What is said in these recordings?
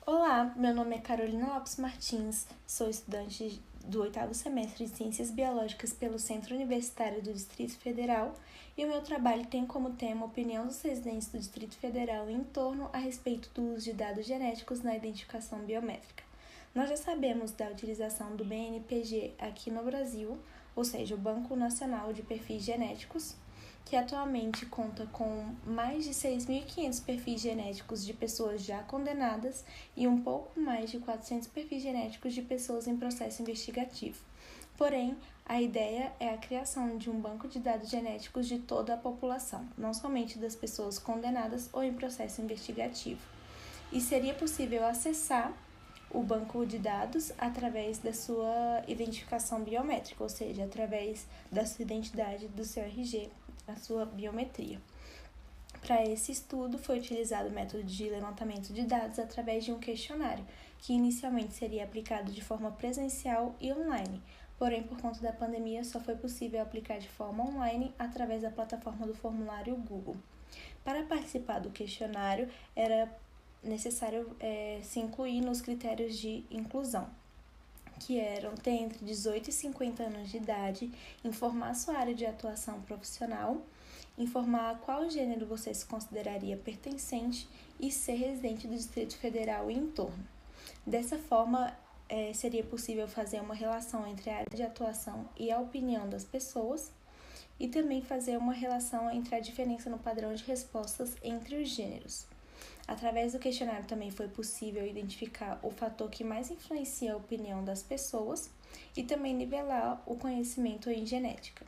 Olá, meu nome é Carolina Lopes Martins, sou estudante do 8º semestre de Ciências Biológicas pelo Centro Universitário do Distrito Federal e o meu trabalho tem como tema a opinião dos residentes do Distrito Federal em torno a respeito do uso de dados genéticos na identificação biométrica. Nós já sabemos da utilização do BNPG aqui no Brasil, ou seja, o Banco Nacional de Perfis Genéticos, que atualmente conta com mais de 6.500 perfis genéticos de pessoas já condenadas e um pouco mais de 400 perfis genéticos de pessoas em processo investigativo. Porém, a ideia é a criação de um banco de dados genéticos de toda a população, não somente das pessoas condenadas ou em processo investigativo. E seria possível acessar o banco de dados através da sua identificação biométrica, ou seja, através da sua identidade, do seu RG, a sua biometria. Para esse estudo, foi utilizado o método de levantamento de dados através de um questionário, que inicialmente seria aplicado de forma presencial e online, porém, por conta da pandemia, só foi possível aplicar de forma online através da plataforma do formulário Google. Para participar do questionário, era necessário se incluir nos critérios de inclusão, que eram ter entre 18 e 50 anos de idade, informar sua área de atuação profissional, informar a qual gênero você se consideraria pertencente e ser residente do Distrito Federal e entorno. Dessa forma, seria possível fazer uma relação entre a área de atuação e a opinião das pessoas e também fazer uma relação entre a diferença no padrão de respostas entre os gêneros. Através do questionário também foi possível identificar o fator que mais influencia a opinião das pessoas e também nivelar o conhecimento em genética.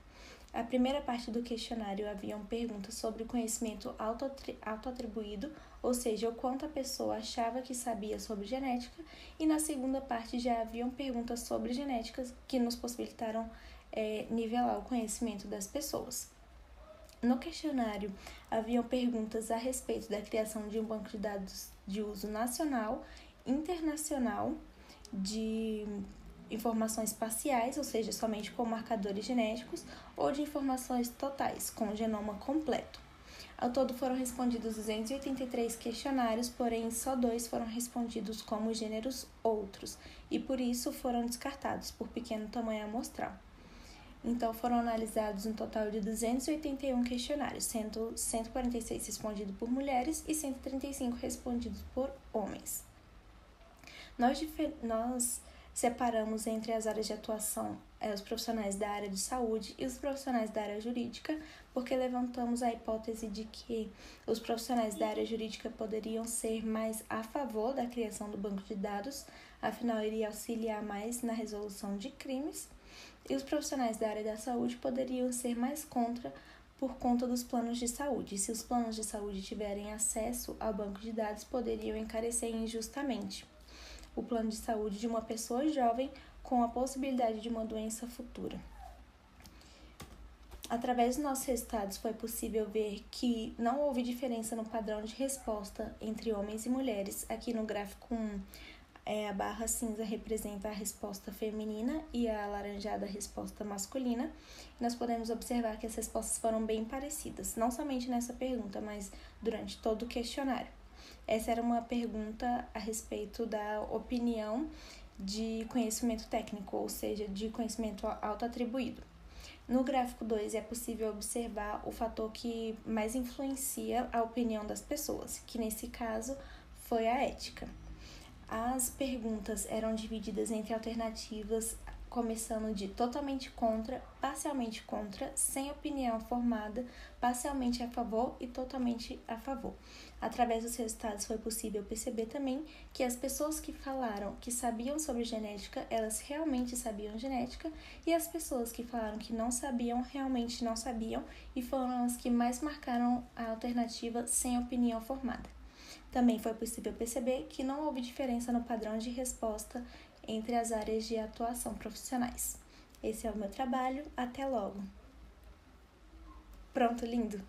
A primeira parte do questionário haviam perguntas sobre o conhecimento autoatribuído, ou seja, o quanto a pessoa achava que sabia sobre genética, e na segunda parte já haviam perguntas sobre genéticas que nos possibilitaram nivelar o conhecimento das pessoas. No questionário, haviam perguntas a respeito da criação de um banco de dados de uso nacional, internacional, de informações parciais, ou seja, somente com marcadores genéticos, ou de informações totais, com o genoma completo. Ao todo foram respondidos 283 questionários, porém só 2 foram respondidos como gêneros outros, e por isso foram descartados por pequeno tamanho amostral. Então, foram analisados um total de 281 questionários, sendo 146 respondidos por mulheres e 135 respondidos por homens. Nós separamos entre as áreas de atuação os profissionais da área de saúde e os profissionais da área jurídica, porque levantamos a hipótese de que os profissionais da área jurídica poderiam ser mais a favor da criação do banco de dados, afinal, iria auxiliar mais na resolução de crimes, e os profissionais da área da saúde poderiam ser mais contra por conta dos planos de saúde. Se os planos de saúde tiverem acesso ao banco de dados, poderiam encarecer injustamente o plano de saúde de uma pessoa jovem com a possibilidade de uma doença futura. Através dos nossos resultados, foi possível ver que não houve diferença no padrão de resposta entre homens e mulheres. Aqui no gráfico 1, a barra cinza representa a resposta feminina e a alaranjada a resposta masculina. Nós podemos observar que as respostas foram bem parecidas, não somente nessa pergunta, mas durante todo o questionário. Essa era uma pergunta a respeito da opinião de conhecimento técnico, ou seja, de conhecimento autoatribuído. No gráfico 2, é possível observar o fator que mais influencia a opinião das pessoas, que nesse caso foi a ética. As perguntas eram divididas entre alternativas, começando de totalmente contra, parcialmente contra, sem opinião formada, parcialmente a favor e totalmente a favor. Através dos resultados foi possível perceber também que as pessoas que falaram que sabiam sobre genética, elas realmente sabiam genética, e as pessoas que falaram que não sabiam, realmente não sabiam, e foram as que mais marcaram a alternativa sem opinião formada. Também foi possível perceber que não houve diferença no padrão de resposta entre as áreas de atuação profissionais. Esse é o meu trabalho, até logo. Pronto, lindo!